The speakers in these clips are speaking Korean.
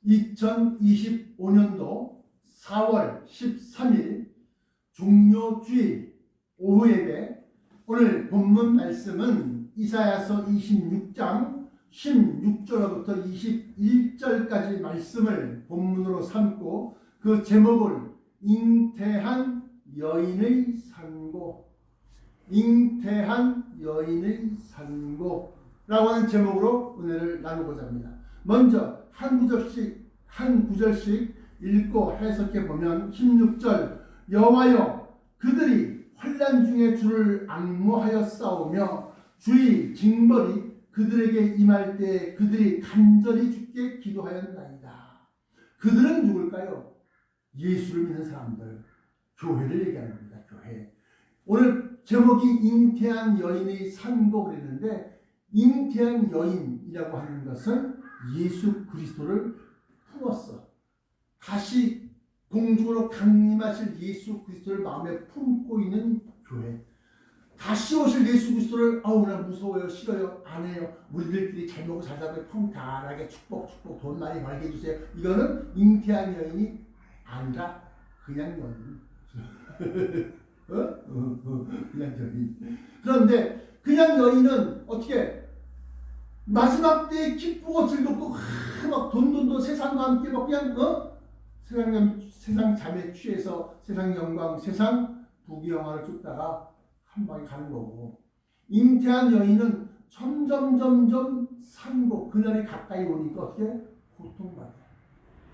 2025년도 4월 13일 종료주일 오후 예배, 오늘 본문 말씀은 이사야서 26장 16절부터 21절까지 말씀을 본문으로 삼고 그 제목을 잉태한 여인의 산고, 잉태한 여인의 산고라고 하는 제목으로 은혜를 나누고자 합니다. 먼저 한 구절씩 읽고 해석해 보면 16절, 여호와여 그들이 환난 중에 주를 앙모하여 싸우며 주의 징벌이 그들에게 임할 때 그들이 간절히 주께 기도하였나이다. 그들은 누굴까요? 예수를 믿는 사람들, 교회를 얘기하는 겁니다. 교회. 오늘 제목이 잉태한 여인의 산고 그랬는데, 잉태한 여인이라고 하는 것은 예수 그리스도를 품었어. 다시 공중으로 강림하실 예수 그리스도를 마음에 품고 있는 교회. 다시 오실 예수 그리스도를 나 무서워요, 싫어요, 안 해요. 우리들끼리 잘 먹고 잘 살고 평탄하게 축복 돈 많이 벌게 해주세요. 이거는 잉태한 여인이 아니라 그냥 여인. 그냥 여인. 그런데 그냥 여인은 어떻게 마지막 때에 기쁘고 즐겁고 막 돈 세상과 함께 막 그냥 세상 잠에 취해서 세상 영광, 세상 부귀영화를 쫓다가 한 방에 가는 거고, 잉태한 여인은 점점 산고, 그날이 가까이 오니까 어떻게 고통받아,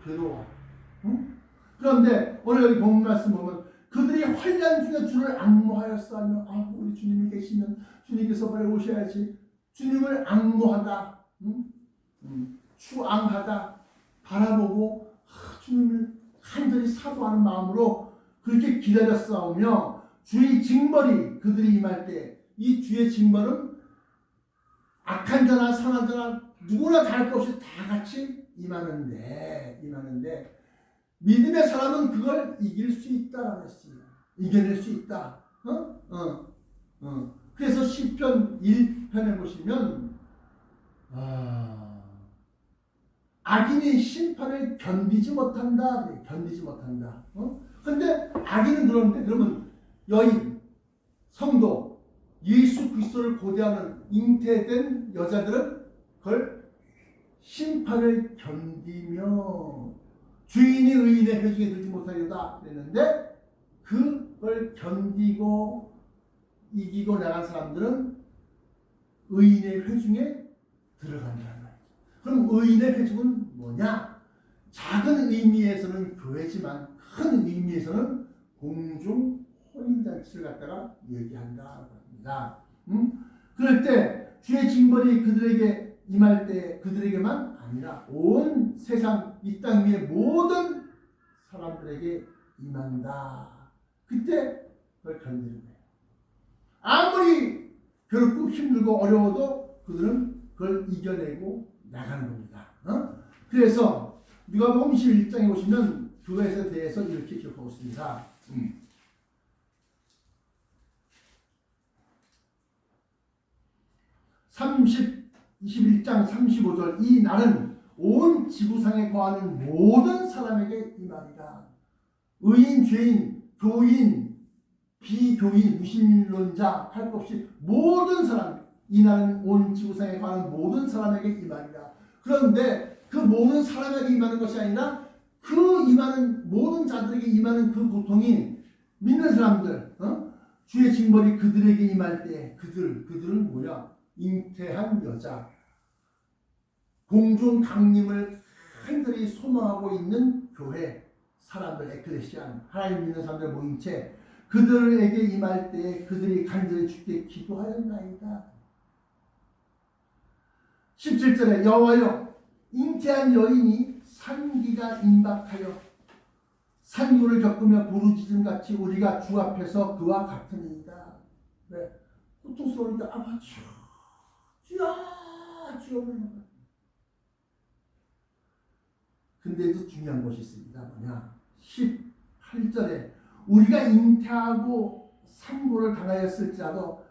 괴로워. 응? 그런데 오늘 여기 본문 말씀 보면 그들이 환난 중에 주를 앙모하였으며, 우리 주님이 계시면 주님께서 빨리 오셔야지. 주님을 앙모하다, 추앙하다, 바라보고 주님을 간절히 사모하는 마음으로 그렇게 기다렸사오며 주의 징벌이 그들이 임할 때, 이 주의 징벌은 악한 자나 선한 자나 누구나 다를 것 없이 다 같이 임하는데 믿음의 사람은 그걸 이길 수 있다라고 했어요. 이겨낼 수 있다. 그래서 시편 1편에 보시면 악인이 심판을 견디지 못한다. 견디지 못한다. 근데 악인은 그런데, 그러면 여인, 성도, 예수 그리스도를 고대하는 잉태된 여자들은 그걸 심판을 견디며 주인이 의인의 회중에 들지 못하리로다 그랬는데, 그걸 견디고 이기고 나간 사람들은 의인의 회중에 들어간다는 거예요. 그럼 의인의 회중은 뭐냐? 작은 의미에서는 교회지만 큰 의미에서는 공중 혼인잔치를 갖다가 얘기한다고 합니다. 그럴 때 주의 징벌이 그들에게 임할 때 그들에게만 아니라 온 세상 이 땅 위의 모든 사람들에게 임한다. 그때 그걸 견디는 거예요. 아무리 괴롭고 힘들고 어려워도 그들은 그걸 이겨내고 나가는 겁니다. 그래서 누가복음 21장에 보시면 교회에 대해서 이렇게 기록하고 있습니다. 21장 35절, 이 날은 온 지구상에 거하는 모든 사람에게 임하리라. 의인, 죄인, 교인, 비교인, 무신론자 할 것 없이 모든 사람, 이 날은 온 지구상에 거하는 모든 사람에게 임하리라. 그런데 그 모든 사람에게 임하는 것이 아니라 그 임하는 모든 자들에게 임하는 그 고통이 믿는 사람들, 주의 징벌이 그들에게 임할 때 그들은 뭐야? 잉태한 여자, 공중 강림을 간절히 소망하고 있는 교회 사람들, 에클레시안, 하나님 믿는 사람들 모임체, 그들에게 임할 때 그들이 간절히 주께 기도하였나이다. 17절에 여호와여 잉태한 여인이 산기가 임박하여 산고를 겪으며 부르짖음같이 우리가 주 앞에서 그와 같으니이다. 네. 고통스러우니까 주여. 근데도 중요한 것이 있습니다. 뭐냐? 18절에 우리가 잉태하고 산고를 당하였을지라도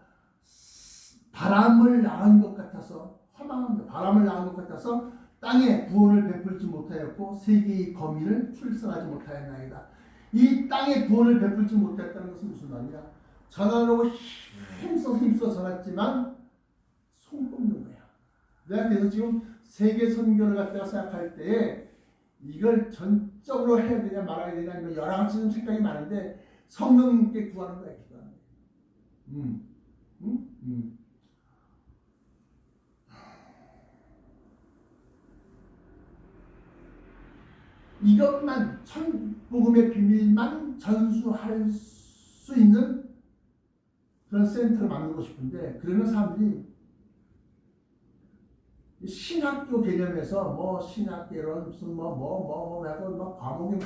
바람을 낳은 것 같아서 허망합니다. 바람을 낳은 것 같아서 땅에 구원을 베풀지 못하였고 세계의 거민을 출산하지 못하였나이다. 이 땅에 구원을 베풀지 못했다는 것은 무슨 말이냐? 전하려고 힘써 전했지만 손 꼽는 거야. 내가 그래서 지금 세계 선교를 갖다가 생각할 때에 이걸 전적으로 해야 되냐 말아야 되냐 이런 여러 가지 좀 생각이 많은데 성령님께 구하는 거야. 기도하는 거야. 이것만 천복음의 비밀만 전수할 수 있는 그런 센터를 만들고 싶은데 그러면 사람들이 신학교 개념에서 뭐 신학개론 무슨 뭐 하고 막 과목이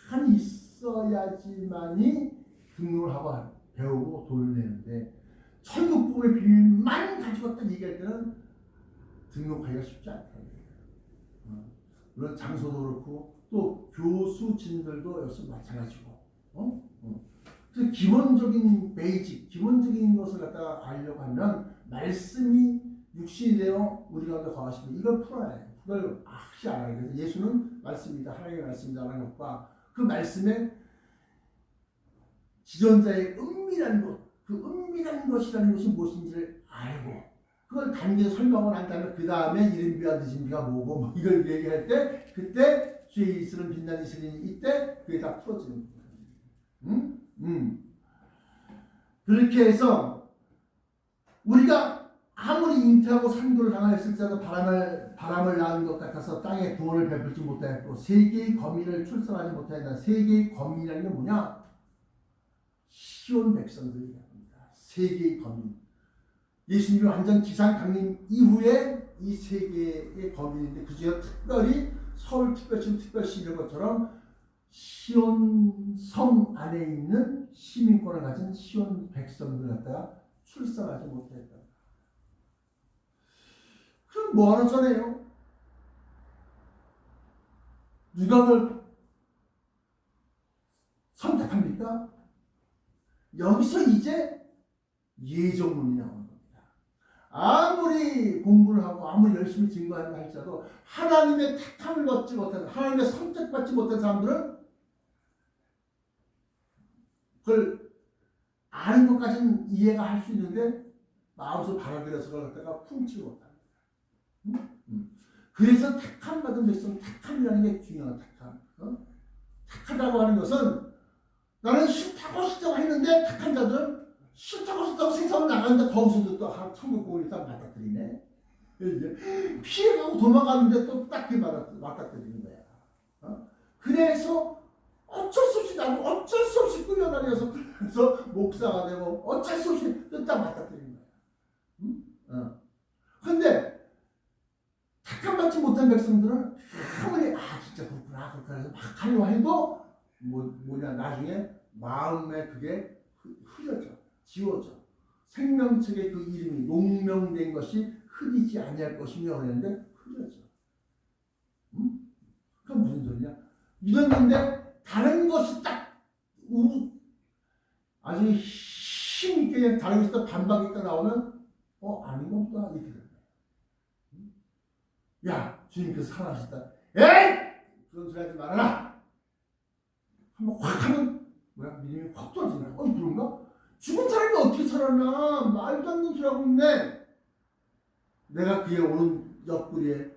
많이 있어야지만이 등록을 하고 배우고 돈을 내는데 천국복음의 비밀만 가지고 딱 얘기할 때는 등록하기가 쉽지 않다. 물론 장소도 그렇고 또 교수진들도 역시 마찬가지고. 그래서 기본적인 베이직, 기본적인 것을 갖다가 알려고 하면 말씀이 육신이 되어 우리 가운데 거하시면 이걸 풀어야 해요. 그걸 확실히 알아야 돼요. 예수는 말씀이다, 하나님의 말씀이다라는 것과 그 말씀의 지존자의 은밀한 것, 그 은밀한 것이라는 것이 무엇인지를 알고 그걸 단계에 설명을 한 다음에 그 다음에 이른 비와 늦은 비가 뭐고 뭐 이걸 얘기할 때 그때 주의 이스는 빛난 이스는 이때 그게 다 풀어지는 거예요. 그렇게 해서 우리가 아무리 잉태하고 산도를 당하였을지라도 바람을 낳은 것 같아서 땅에 구원을 베풀지 못하였고 세계의 거민을 출산하지 못하였다. 세계의 거민이라는 게 뭐냐? 시온 백성들이랍니다. 세계의 거민. 예수님이 완전 지상 강림 이후에 이 세계의 거민인데 그 중에 특별히 서울특별시 특별시 이런 것처럼 시온 성 안에 있는 시민권을 가진 시온 백성들을 갖다가 출산하지 못했다. 그럼 뭐하러 전해요? 누가 그걸 선택합니까? 여기서 이제 예정론이 나오는 겁니다. 아무리 공부를 하고 아무리 열심히 증거한다 할지라도 하나님의 택함을 받지 못한, 하나님의 선택받지 못한 사람들은 그걸 아는 것까지는 이해가 할 수 있는데 마음속으로 받아들여서 그걸 갖다가 품지 못합니다. 그래서 택함 받은 백성, 택함이라는 게 중요한 택함. 택하다고 하는 것은 나는 싫다고 했는데 택한 자들은 싫다고 세상을 나가는데 거기서도 또 천국 복음을 딱 맞닥뜨리네. 피해가고 도망가는데 또 딱 맞닥뜨리는 거야. 그래서 어쩔 수 없이 끌려다녀서 그래서 목사가 되고 어쩔 수 없이 딱 맞닥뜨리는 거야. 근데 택함받지 못한 백성들은 아무리 진짜 그렇구나 해서 막 하려고 해도 뭐냐 나중에 마음에 그게 흐려져, 지워져. 생명책의 그 이름이 농명된 것이 흐리지 아니할 것이며 그랬는데 흐려져. 그건 무슨 소리냐? 믿었는데 다른 것이 딱 아주 힘있게 다른 것이 딱 반박이 딱 나오면 아닌 것보다 이렇게 되는 거야. 야, 주님께서 살아나셨다. 에이! 그런 소리 하지 말아라. 한번 확 하면 믿음이 확 떨어지네. 그런가? 죽은 사람이 어떻게 살아나? 말도 안 되는 소리 하고 있네. 내가 그의 오른 옆구리에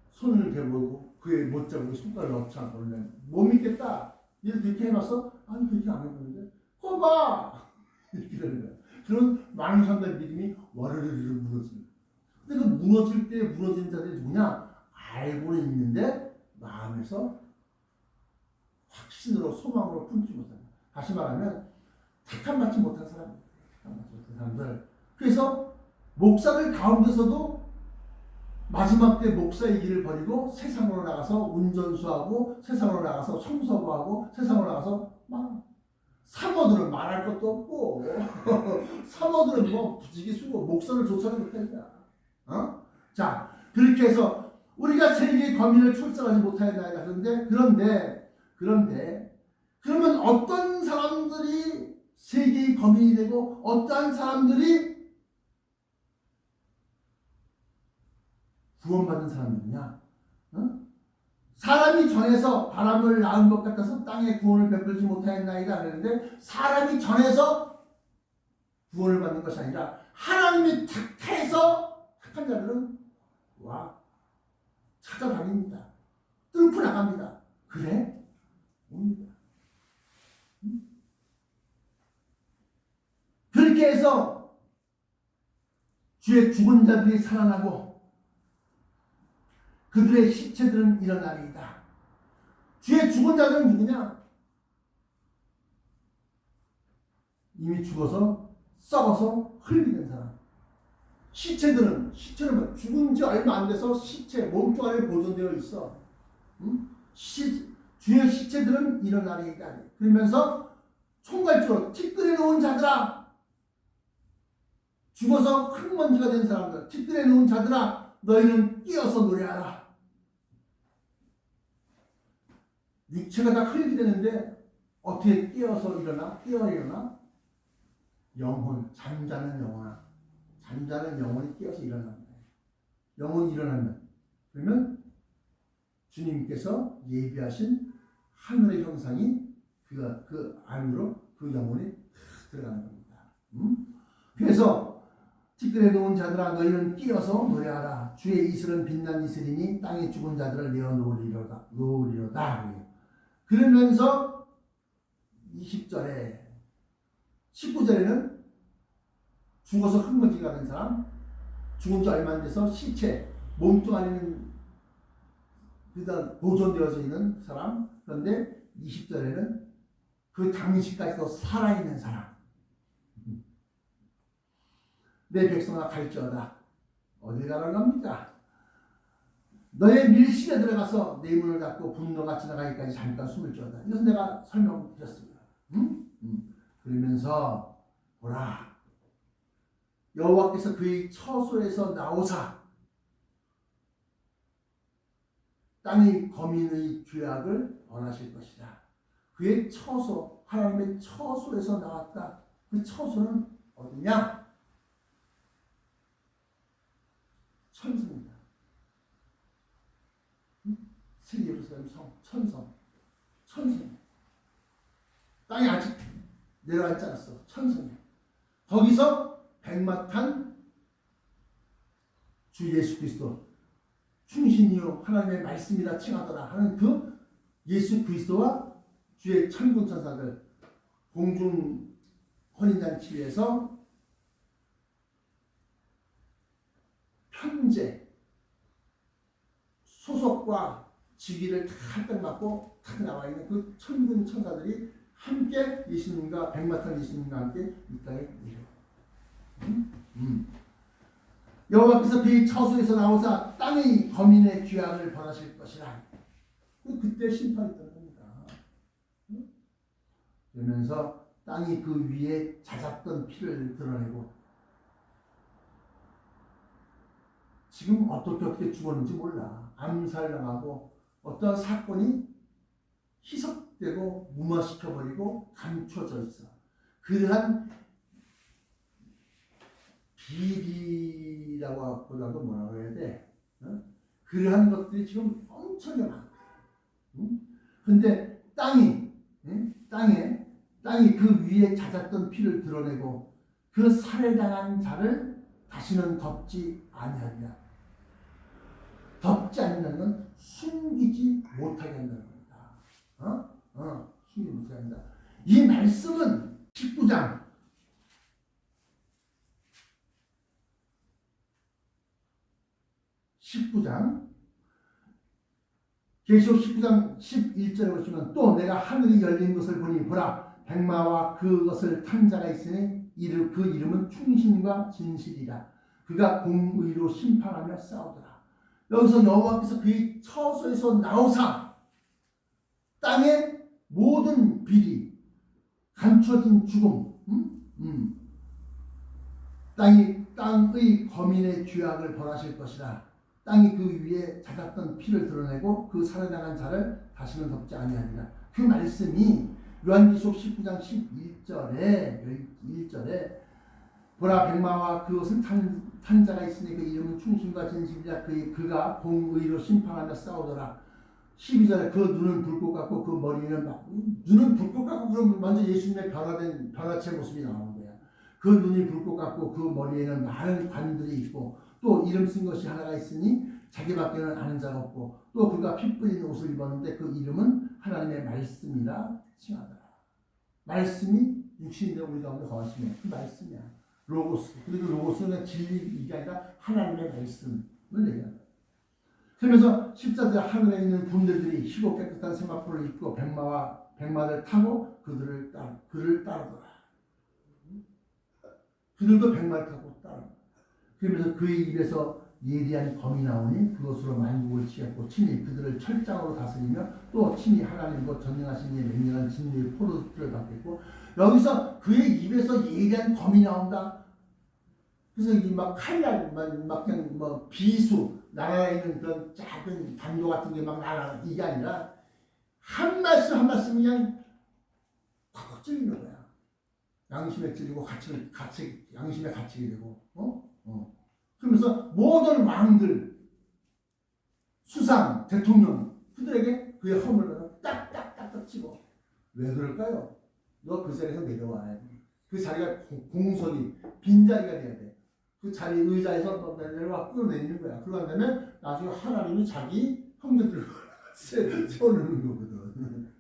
손을 대보고 그의 못자국에 손가락을 넣지 않고 못 믿겠다. 얘도 그렇게 해놨어? 아니 그렇게 안 해봤는데 봐! 이렇게 되는 거야. 그런 많은 사람들의 믿음이 와르르르 무너집니다. 근데 그 무너질 때 무너진 자들이 누구냐? 알고는 있는데 마음에서 확신으로 소망으로 품지 못한다. 다시 말하면 택함받지 못한 사람들. 그래서 목사들 가운데서도 마지막 때 목사의 길을 버리고 세상으로 나가서 운전수하고 세상으로 나가서 청소부하고 세상으로 나가서 막 사모들은 말할 것도 없고 사모들은 뭐 부지기 쓰고 목사를 조사를 못한다. 자 그렇게 해서 우리가 세계의 거민을 출산하지 못하였나이다. 그런데 그러면 어떤 사람들이 세계의 거민이 되고 어떠한 사람들이 구원받은 사람들이냐? 어? 사람이 전에서 바람을 낳은 것 같아서 땅에 구원을 베풀지 못하였나이다 그랬는데, 사람이 전에서 구원을 받는 것이 아니라 하나님이 택해서 택한 자들은 와 찾아다닙니다. 뚫고 나갑니다. 그래? 옵니다. 그렇게 해서 주의 죽은 자들이 살아나고 그들의 시체들은 일어나리이다. 주의 죽은 자들은 누구냐? 이미 죽어서 썩어서 흙이 된 사람. 시체는 뭐 죽은 지 얼마 안 돼서 시체 몸뚱 안에 보존되어 있어. 주의 시체들은 일어나리이다. 그러면서 총괄적으로 티끌에 놓은 자들아, 죽어서 흙먼지가 된 사람들, 티끌에 놓은 자들아, 너희는 뛰어서 노래하라. 육체가 다 흙이 되는데 어떻게 뛰어서 일어나? 뛰어 일어나? 영혼, 잠자는 영혼아. 잠자는 영혼이 뛰어서 일어납니다. 영혼이 일어나면, 그러면 주님께서 예비하신 하늘의 형상이 그 안으로 그 영혼이 들어가는 겁니다. 그래서 티끌에 놓은 자들아 너희는 뛰어서 노래하라. 주의 이슬은 빛난 이슬이니 땅에 죽은 자들을 내어 놓으리로다. 그러면서 20절에 19절에는 죽어서 흙먼지가 된 사람, 죽은 지 얼마 안 돼서 시체 몸뚱 안에는 일단 보존되어져 있는 사람, 그런데 20절에는 그 당시까지도 살아있는 사람. 내 백성아 갈지어다. 어디 가라는 겁니까? 너의 밀실에 들어가서 내 문을 닫고 분노가 지나가기까지 잠깐 숨을 쉬어다. 이것은 내가 설명드렸습니다. 그러면서 보라, 여호와께서 그의 처소에서 나오사 땅의 거민의 죄악을 벌하실 것이다. 그의 처소, 하나님의 처소에서 나왔다. 그 처소는 어디냐? 천성입니다. 새 예루살렘 성, 천성. 땅에 아직 내려앉지 않았어. 천성이야. 거기서 백마탄 주 예수 그리스도, 충신이요 하나님의 말씀이라 칭하더라 하는 그 예수 그리스도와 주의 천군 천사들 공중 혼인잔치에서 편제 소속과 직위를 탁 맡고 탁 나와 있는 그 천군 천사들이 함께 예수님과 백마탄 예수님과 함께 이 땅에 내려. 여호와께서 그의 처소에서 나오사 땅의 거민의 죄악을 벌하실 것이라. 그때 심판이 있다는 겁니다. 그러면서 땅이 그 위에 잦았던 피를 드러내고, 지금 어떻게 죽었는지 몰라. 암살당하고 어떤 사건이 희석되고 무마시켜버리고 감춰져 있어. 그러한 비리라고 보다도 뭐라고 해야 돼? 그러한 것들이 지금 엄청나게 많아. 근데 땅이 그 위에 잦았던 피를 드러내고 그 살해당한 자를 다시는 덮지 아니하리라. 덮지 않는다는 건 숨기지 못하게 한다는 겁니다. 숨기지 못하게 한다. 이 말씀은 19장 계시록 19장 11절에 보시면 또 내가 하늘이 열린 것을 보니 보라 백마와 그것을 탄 자가 있으니 그 이름은 충신과 진실이라. 그가 공의로 심판하며 싸우더라. 여기서 여호와께서 그의 처소에서 나오사 땅의 모든 비리, 감춰진 죽음, 땅의 거민의 죄악을 벌하실 것이라. 땅이 그 위에 잦았던 피를 드러내고 그 살아나간 자를 다시는 덮지 아니하리라. 그 말씀이 요한계시록 19장 11절에 보라 백마와 그것은 탄 자가 있으니 그 이름은 충신과 진실이라 그가 공의로 심판하며 싸우더라. 12절에 그 눈은 불꽃 같고 그 머리는 눈은 불꽃 같고 그럼 먼저 예수님의 변화체 모습이 나오는 거야. 그 눈이 불꽃 같고 그 머리에는 많은 관들이 있고 또 이름 쓴 것이 하나가 있으니 자기밖에는 아는 자가 없고 또 그가 피 뿌린 옷을 입었는데 그 이름은 하나님의 말씀이라 칭하더라. 말씀이 육신이 되어 우리 가운데 거하시네. 그 말씀이야. 로고스. 그리고 로고스는 진리 이게 아니라 하나님의 말씀을 얘기한다. 그러면서 14절 하늘에 있는 군대들이 희고 깨끗한 세마포를 입고 백마를 타고 그를 따르더라. 그들도 백마를 타고 따르더라. 그러면서 그의 입에서 예리한 검이 나오니 그것으로 만국을 치겠고 친히 그들을 철장으로 다스리며 또 친히 하나님과 전능하신 이의 맹렬한 진리의 포도주를 받겠고 여기서 그의 입에서 예리한 검이 나온다. 그래서 이 막 칼날 막 그냥 뭐 비수 날아가 있는 그런 작은 단도 같은 게 막 날아가 이게 아니라 한 말씀 한 말씀 그냥 팍 찔리는 거야. 양심에 찔리고 같이 양심에 갇히게 되고 그러면서 모든 왕들 수상 대통령 그들에게 그의 허물을 딱딱딱딱 치고 왜 그럴까요? 너 그 자리에서 내려와야 돼. 그 자리가 공석이 빈자리가 돼야 돼. 그 자리 의자에서 내려와 끌어내리는 거야. 그러고 나면 나중에 하나님이 자기 형제들을 세워놓는 거거든.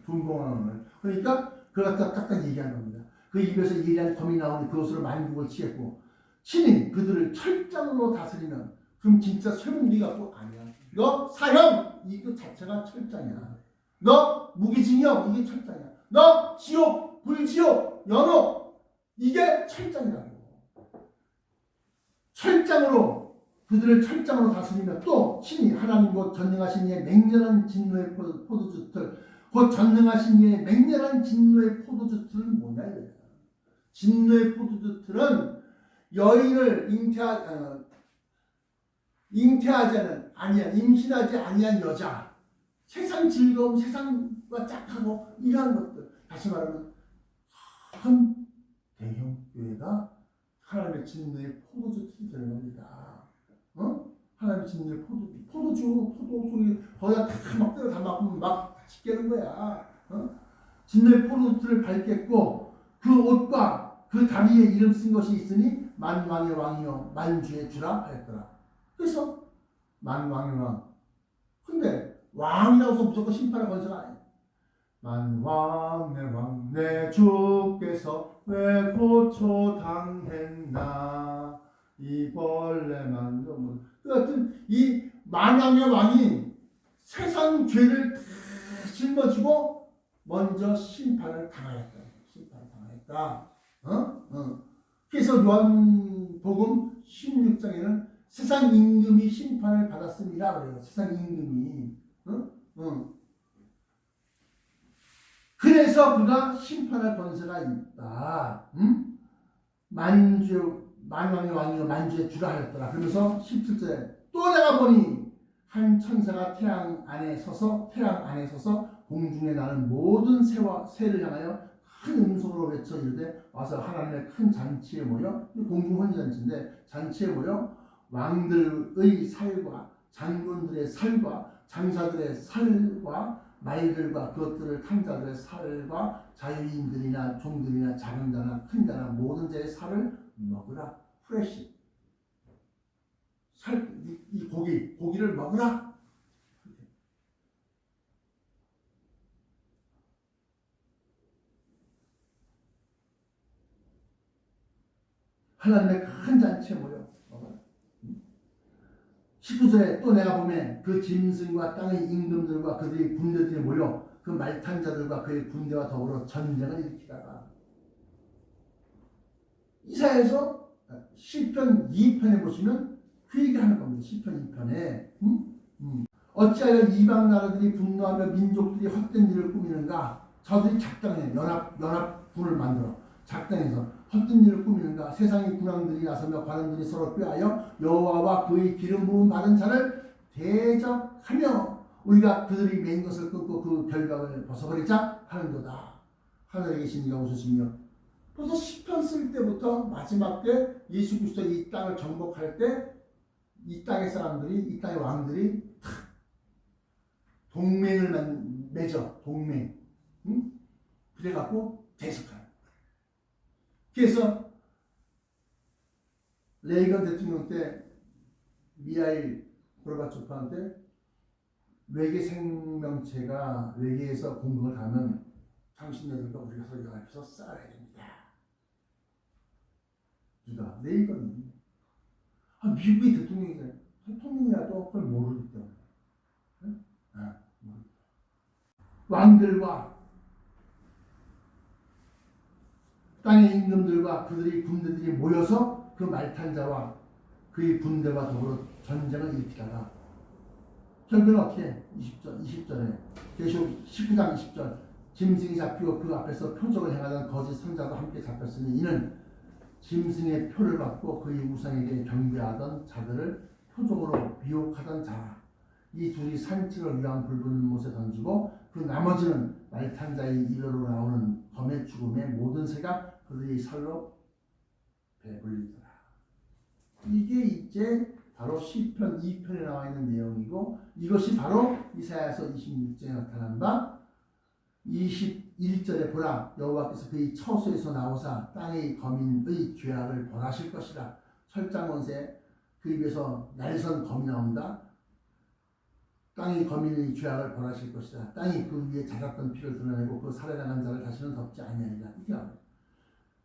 분봉하는 걸. 그러니까 그걸 갖다 딱딱 얘기하는 겁니다. 그 입에서 예리한 검이 나오니 그것으로 만국을 치겠고 친히 그들을 철장으로 다스리면 그럼 진짜 쇠문기 갖고 아니야. 너 사형 이거 자체가 철장이야. 너 무기징역 이게 철장이야. 너 지옥 불지옥 연옥 이게 철장이라고. 철장으로 그들을 철장으로 다스리며 또 친히 하나님과 전능하신 이의 맹렬한 진노의 포도주틀 곧 전능하신 이의 맹렬한 진노의 포도주틀은 뭐냐 이거야. 진노의 포도주틀은 여인을 잉태하지 않은 아니한 임신하지 아니한 여자 세상 즐거움 세상과 짝하고 이러한 것들 다시 말하면 큰 대형 교회가 하나님의 진노의 포도주틀이 되는 겁니다. 하나님의 진노의 포도주 소리 거기다 다 막 때려 담아보면 막 짓게는 거야. 진노의 포도주틀을 밟겠고 그 옷과 그 다리에 이름 쓴 것이 있으니 만왕의 왕이요 만주의 주라 하였더라. 그래서 만왕의 왕. 근데 왕이라고 해서 무조건 심판의 권세가 아니야. 만왕의 왕 내 주께서 왜 고초당했나 이 벌레만 그 같은 이 만왕의 왕이 세상 죄를 다 짊어지고 먼저 심판을 당하였다. 그래서 요한복음 16장에는 세상 임금이 심판을 받았습니다. 그래요. 세상 임금이. 그래서 그가 심판할 권세가 있다. 만왕의 왕이요 만주의 주라 하였더라. 그러면서 17절에 또 내가 보니 한 천사가 태양 안에 서서 공중에 나는 모든 새를 향하여 큰 음성으로 외쳐 이르되 와서 하나님의 큰 잔치에 모여 공중 혼인잔치인데 잔치에 모여 왕들의 살과 장군들의 살과 장사들의 살과 말들과 그것들을 탄 자들의 살과 자유인들이나 종들이나 작은 자나 큰 자나 모든 자의 살을 먹으라. 프레시 이 고기를 먹으라. 하나님의 큰 잔치에 모여 19절에 또 내가 보면 그 짐승과 땅의 임금들과 그들의 군대들이 모여 그 말탄 자들과 그의 군대와 더불어 전쟁을 일으키다가 이사야에서 시편 2편에 보시면 그 얘기하는 겁니다. 시편 2편에 어찌하여 이방 나라들이 분노하며 민족들이 헛된 일을 꾸미는가. 저들이 작당해 연합군을 만들어 작당해서 헛된 일을 꾸미는가. 세상의 군왕들이 나서며 관원들이 서로 꾀하여 여호와와 그의 기름 부음 받은 자를 대적하며 우리가 그들이 맨 것을 끊고 그 결박을 벗어버리자 하는도다. 하늘에 계신 이가 웃으시며 벌써 시편 쓸 때부터 마지막 때 예수 그리스도 이 땅을 정복할 때 이 땅의 사람들이, 이 땅의 왕들이 동맹을 맺어. 동맹. 응? 그래갖고 대적하는. 그래서 레이건 대통령 때 미하일 고르바초프한테 외계 생명체가 외계에서 공격을 하면 당신네들과 우리가 서로 연합해서 싸워야 됩니다. 누가? 레이건이. 미국의 대통령이잖아요. 대통령이라도 그걸 모르기 때문에. 응? 왕들과 땅의 임금들과 그들의 군대들이 모여서 그 말탄자와 그의 군대와 더불어 전쟁을 일으키다가 결국은 어떻게 20절에 계시록 19장 20절 짐승이 잡히고 그 앞에서 표적을 행하던 거짓 선자도 함께 잡혔으니 이는 짐승의 표를 받고 그의 우상에게 경배하던 자들을 표적으로 미혹하던 자라. 이 둘이 산책을 위한 붉은 못에 던지고 그 나머지는 말탄자의 입으로 나오는 검의 죽음의 모든 새가 그들의 살로 배불리더라. 이게 이제 바로 시편 2편에 나와 있는 내용이고 이것이 바로 이사야서 26장에 나타난 바 21절에 보라 여호와께서 그의 처소에서 나오사 땅의 거민의 죄악을 벌하실 것이라. 철장원새 그 입에서 날선 검이 나온다. 땅의 거민의 죄악을 벌하실 것이다. 땅이 그 위에 잦았던 피를 드러내고 그 살해당한 자를 다시는 덮지 아니하리라. 이게 아니에요.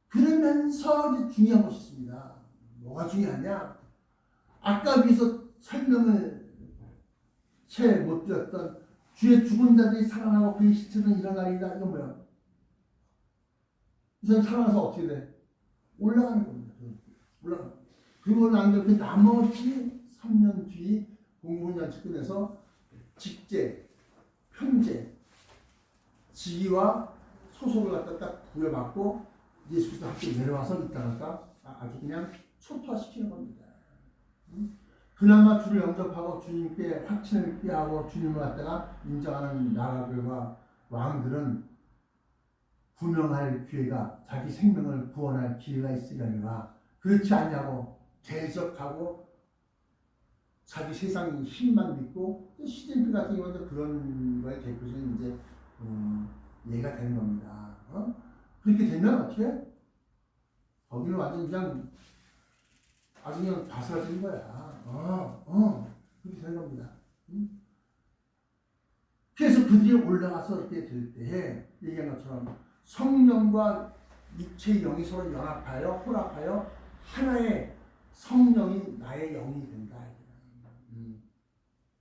그러면서 이제 중요한 것이 있습니다. 뭐가 중요하냐? 아까 위에서 설명을 채 못 드렸던 주의 죽은 자들이 살아나고 그의 시체는 일어나리라. 이건 뭐야? 이 사람 살아나서 어떻게 돼? 올라가는 겁니다. 올라가. 그리고 나면 그 나머지 3년 뒤 공군잔치 끝내서 직제, 편제, 직위와 소속을 갖다 딱 부여받고 예수 그리스도 학교에 내려와서 이따가 아주 그냥 초토화시키는 겁니다. 그나마 주를 영접하고 주님께 확신을 꾀하고 주님을 갖다가 인정하는 나라들과 왕들은 구명할 기회가 자기 생명을 구원할 기회가 있으려니와 그렇지 않냐고 대적하고 자기 세상 힘만 믿고 시즌피 같은 경우는 그런 거에 대표적인 이제 예가 되는 겁니다. 그렇게 되면 어떻게? 거기는 완전 그냥 아주 그냥 바스라지는 거야. 그렇게 되는 겁니다. 그래서 그들이 올라가서 이렇게 될 때에 얘기한 것처럼 성령과 육체의 영이 서로 연합하여 혼합하여 하나의 성령이 나의 영이 된다.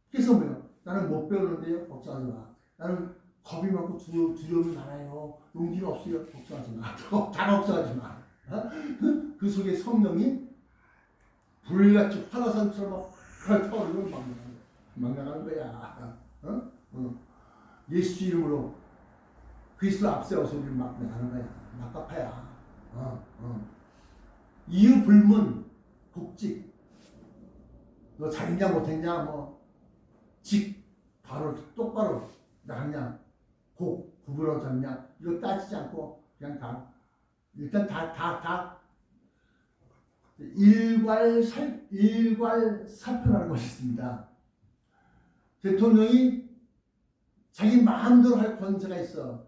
그래서 뭐요? 나는 못 배우는데요. 걱정하지 마. 나는 겁이 많고 두려움이 많아요. 용기가 없어요. 걱정하지 마. 다 걱정하지 마. 그 속에 성령이 불같이 화나산처럼 확 타오르고 망나가는 거야. 예수 이름으로 그리스도 앞세워서 우리를 막 나가는 거야. 막가파야. 이유 불문 복직. 너 잘했냐 못했냐 바로 똑바로 나갔냐 구부러졌냐 이거 따지지 않고 그냥 다 일단 다 일괄사표라는 것이 있습니다. 대통령이 자기 마음대로 할 권세가 있어.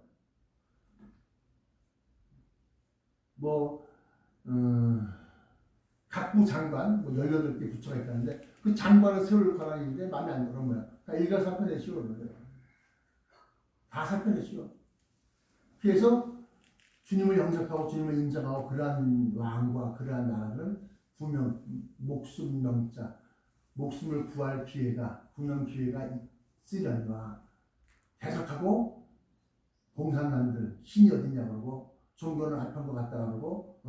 각부 장관 18개 부처가 있다는데 그 장관을 세울 권한이 있는데 마음에 안 들어 뭐야. 그러니까 일괄사표 내시오. 다 사표 내시오. 그래서 주님을 영접하고 주님을 인정하고 그러한 왕과 그러한 나라는 구명, 목숨 명자, 목숨을 구할 기회가 구명 기회가 있으려니와 대적하고 공산당들 신이 어딨냐 그러고 종교는 합한 것 같다 그러고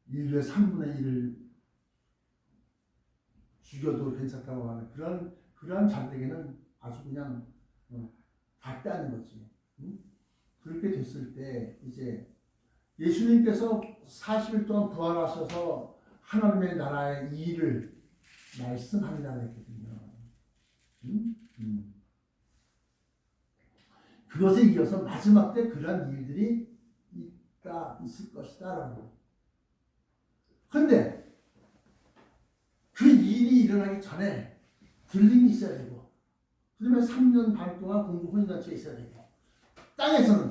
인류의 3분의 1을 죽여도 괜찮다고 하는 그러한 자들에게는 아주 그냥 다 빼앗는 거지. 그렇게 됐을 때 이제 예수님께서 40일 동안 부활하셔서 하나님의 나라의 일을 말씀한다 그랬거든요. 그것에 이어서 마지막 때 그러한 일들이 이 있을 것이다 라고. 근데 그 일이 일어나기 전에 들림이 있어야 되고, 그러면 3년 반 동안 공부 혼인잔치가 있어야 되고, 땅에서는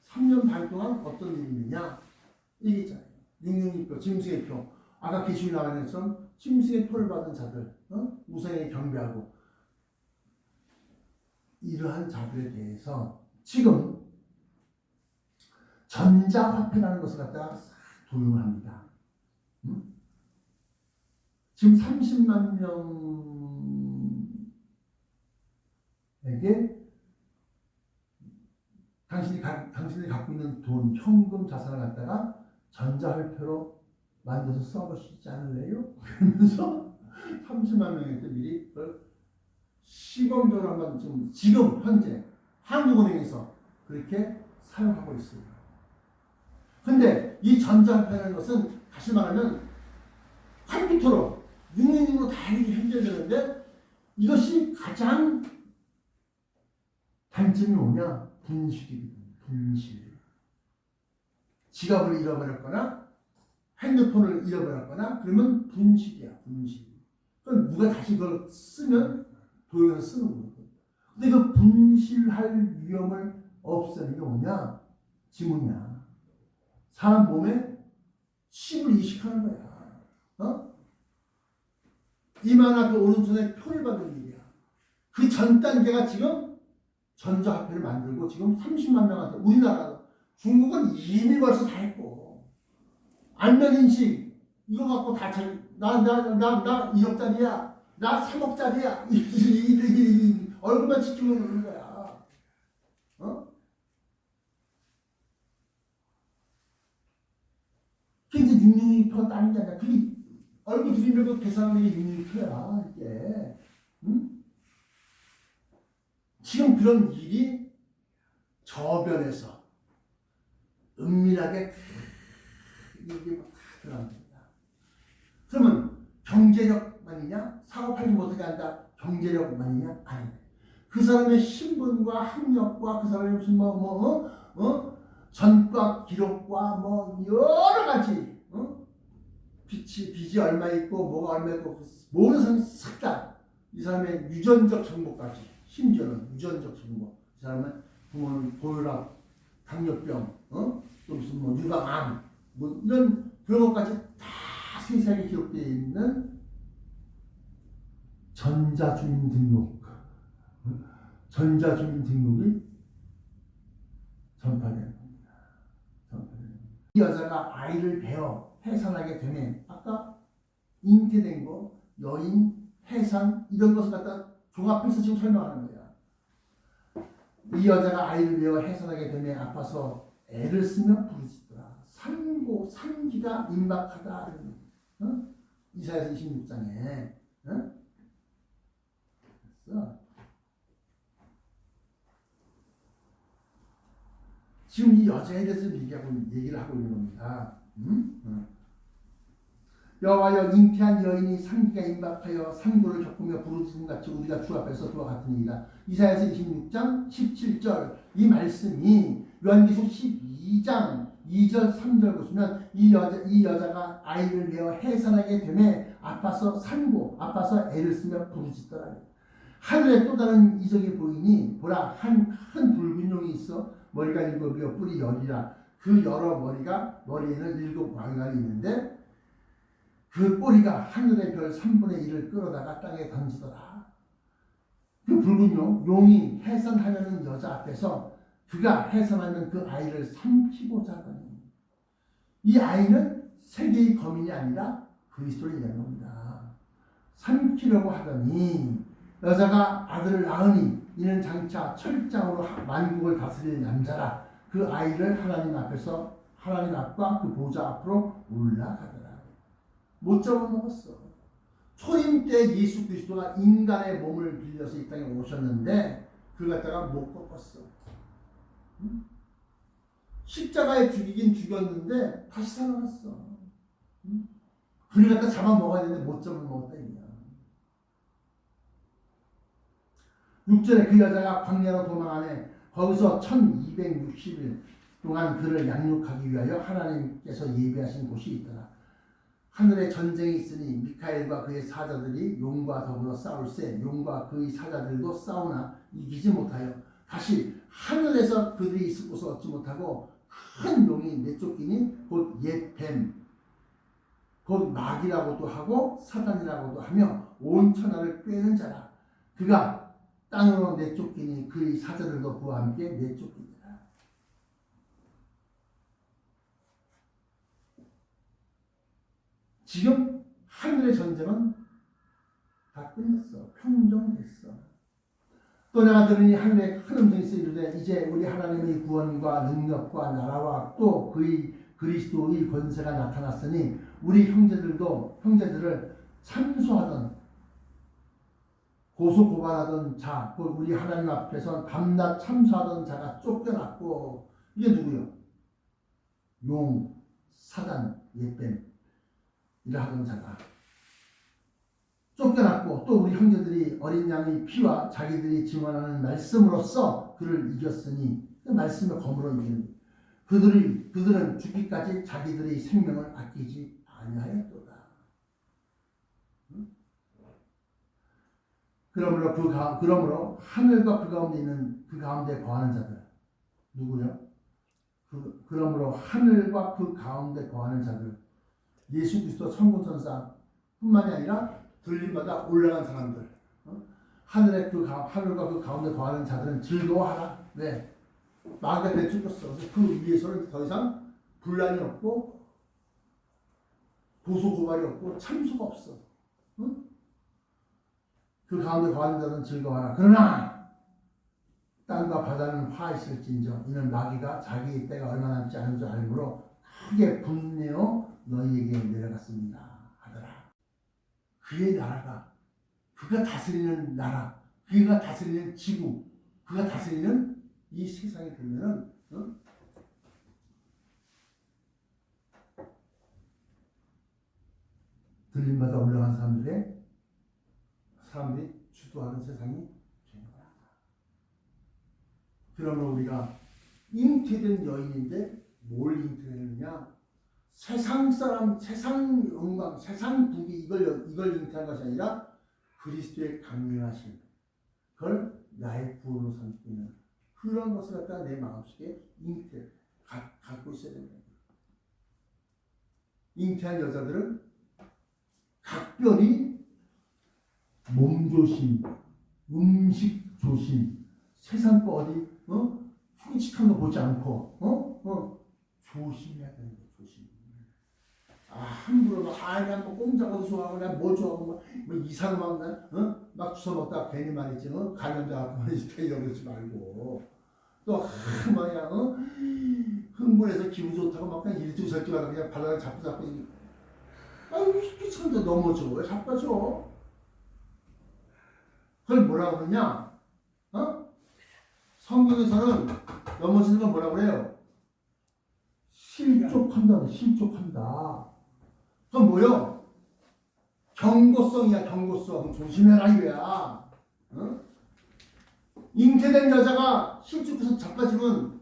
3년 반 동안 어떤 일이 있느냐 이게 있잖아요. 666표, 짐승의 표. 아까 계시록에 나와 있는 것처럼 짐승의 표를 받은 자들, 우상에 경배하고, 이러한 자들에 대해서 지금 전자화폐라는 것을 갖다가 도용을 합니다. 지금 30만 명에게 당신이 갖고 있는 돈, 현금 자산을 갖다가 전자화폐로 만들어서 써보시지 않을래요? 그러면서 30만 명한테 미리 그걸 시범적으로 한번 지금 현재 한국은행에서 그렇게 사용하고 있습니다. 근데 이 전자화폐라는 것은 다시 말하면 컴퓨터로 666으로 다 해결되는데, 이것이 가장 단점이 뭐냐? 분실이거든요. 분실. 지갑을 잃어버렸거나 핸드폰을 잃어버렸거나 그러면 분실이야. 분실. 그럼 누가 다시 그걸 쓰면 도용해서 쓰는 거거든. 근데 그 분실할 위험을 없애는 게 뭐냐? 지문이야. 사람 몸에 칩을 이식하는 거야. 이만한 그 오른손에 표를 받는 일이야. 그 전 단계가 지금 전자화폐를 만들고 지금 30만 명한테, 우리나라, 중국은 이미 벌써 다 했고, 안면인식 이거 갖고 다 나 2억짜리야, 나 3억짜리야 이 얼굴만 지키면 그러는 거야. 그게 이제 662표가 따는 게 아니라, 그게 얼굴 들이밀고 계산하는 게 662표야 이게. 지금 그런 일이 저변에서 은밀하게 이게 다 드러납니다. 그러면 경제력만이냐? 사업하지 못하게 한다. 경제력만이냐? 아니다. 그 사람의 신분과 학력과 그 사람의 무슨 전과 기록과 여러 가지 빚이 얼마 있고 뭐가 얼마 있고 모든 사람이 싹 다 이 사람의 유전적 정보까지, 심지어는 유전적 정보, 이 사람은 부모는 고혈압, 당뇨병, 또 무슨 유방암, 이런 그런 것까지 다 세세하게 기록되어 있는 전자주민등록이 전파되는 겁니다. 이 여자가 아이를 베어 해산하게 되면, 아까 잉태된 거, 여인, 해산, 이런 것을 갖다 종합해서 지금 설명하는 거야. 이 여자가 아이를 베어 해산하게 되면 아파서 애를 쓰며 부르짖더라. 산기가 임박하다. 이사야서 26장에. 지금 이 여자에 대해서 얘기를 하고 있는 겁니다. 여호와여, 잉태한 여인이 산기가 임박하여 산고를 겪으며 부르짖음 같이 우리가 주 앞에서 그와 같으니이다. 이사야서 26장 17절 이 말씀이 요한계시록 12장 2절 3절 보시면 이 여자가 아이를 내어 해산하게 되매 아파서 애를 쓰며 부르짖더라. 하늘에 또 다른 이적이 보이니 보라, 한 큰 붉은 용이 있어 머리가 7이요 뿔이 10이라. 그 여러 머리에는 7 왕관이 있는데 그 꼬리가 하늘의 별 3분의 1을 끌어다가 땅에 던지더라. 그 붉은 용이 해산하려는 여자 앞에서 그가 해산하면 그 아이를 삼키고자 하더니, 이 아이는 세계의 거민이 아니라 그리스도를 얘기하는 겁니다. 삼키려고 하더니 여자가 아들을 낳으니 이는 장차 철장으로 만국을 다스릴 남자라. 그 아이를 하나님 앞과 그 보좌 앞으로 올라가더라. 못 잡아먹었어. 초림 때 예수 그리스도가 인간의 몸을 빌려서 이 땅에 오셨는데 그걸 갖다가 못 꺾었어. 십자가에 죽이긴 죽였는데 다시 살아났어. 그를 갖다 잡아먹어야 되는데 못 잡아먹었다 이거야. 6절에 그 여자가 광야로 도망하네. 거기서 1260일 동안 그를 양육하기 위하여 하나님께서 예비하신 곳이 있더라. 하늘에 전쟁이 있으니 미카엘과 그의 사자들이 용과 더불어 싸울세 용과 그의 사자들도 싸우나 이기지 못하여 다시 하늘에서 그들이 있을 곳을 얻지 못하고 큰 용이 내쫓기니 곧 옛 뱀 곧 마귀라고도 하고 사단이라고도 하며 온 천하를 꿰는 자라. 그가 땅으로 내쫓기니 그의 사자들도 그와 함께 내쫓기니라. 지금 하늘의 전쟁은 다 끝났어. 평정됐어. 또 내가 들으니 하늘에 큰 음성이 있어 이르되 이제 우리 하나님의 구원과 능력과 나라와 또 그의 그리스도의 권세가 나타났으니 우리 형제들을 참소하던 고소 고발하던 자, 곧 우리 하나님 앞에서 밤낮 참소하던 자가 쫓겨났고 이게 누구요? 용, 사단, 옛뱀 이라 하던 자가 쫓겨났고 또 우리 형제들이 어린 양의 피와 자기들이 증언하는 말씀으로써 그를 이겼으니 그 말씀의 검으로 이기는 그들은 죽기까지 자기들의 생명을 아끼지 아니하였도다. 그러므로 하늘과 그 가운데 있는 그 가운데 거하는 자들 누구요? 그러므로 하늘과 그 가운데 거하는 자들 예수 그리스도 천군천사 뿐만이 아니라 들림마다 올라간 사람들 하늘과 그 가운데 거하는 자들은 즐거워하라. 왜? 마귀가 내쫓겼어. 그래서 그 위에서는 더 이상 분란이 없고 고소 고발이 없고 참소가 없어. 응? 그 가운데 거하는 자는 즐거워하라. 그러나 땅과 바다는 화있을진저 이는 마귀가 자기 때가 얼마 남지 않은 줄 알므로 크게 분내어 너희에게 내려갔습니다 하더라. 그의 나라가 그가 다스리는 나라 그가 다스리는 지구 그가 다스리는 이 세상에 들면은 들림마다 올라간 사람들이 주도하는 세상이 되는 거야. 그러면 우리가 잉태된 여인인데 뭘 잉태했느냐? 세상 사람, 세상 영광, 세상 부귀 이걸 잉태한 것이 아니라 그리스도의 강림하심, 그걸 나의 구원으로 삼기는 그런 것을 갖다 내 마음속에 갖고 있어야 된다. 잉태한 여자들은 각별히 몸조심, 음식 조심, 세상 거 어디 흉측한 거 보지 않고 조심해야 되는 거야. 조심. 함부로 그냥 뭐 꼼짝어도 좋아하고 그냥 뭐 좋아하고 뭐 이상한 막 주워 먹다가 괜히 말이지 감염자 갖고 말이지 이러지 말고 또 뭐야 흥분해서 기분 좋다고 막 그냥 일두 설주하다 그냥 바닥에 잡고 귀찮은데 넘어져. 왜 자꾸 가져? 그걸 뭐라고 그러냐? 성경에서는 넘어지는 건 뭐라고 그래요? 실족한다. 실족한다. 그건 뭐요? 경고성이야. 경고성. 조심해라 이거야. 잉태된 여자가 실족해서 자빠지면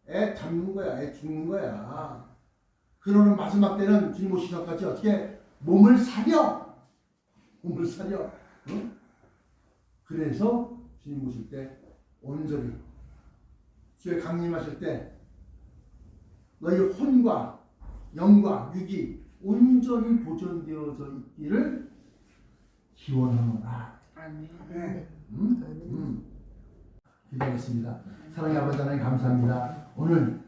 애 잡는 거야. 애 죽는 거야. 그러는 마지막 때는 주님 오시기 전까지 어떻게 몸을 사려. 그래서 주님 오실 때 온전히 주의 강림하실 때 너희 혼과 영과 육이 온전히 보존되어져 있기를 기원하노라. 아멘. 기도하겠습니다. 사랑의 아버지 하나님 감사합니다. 오늘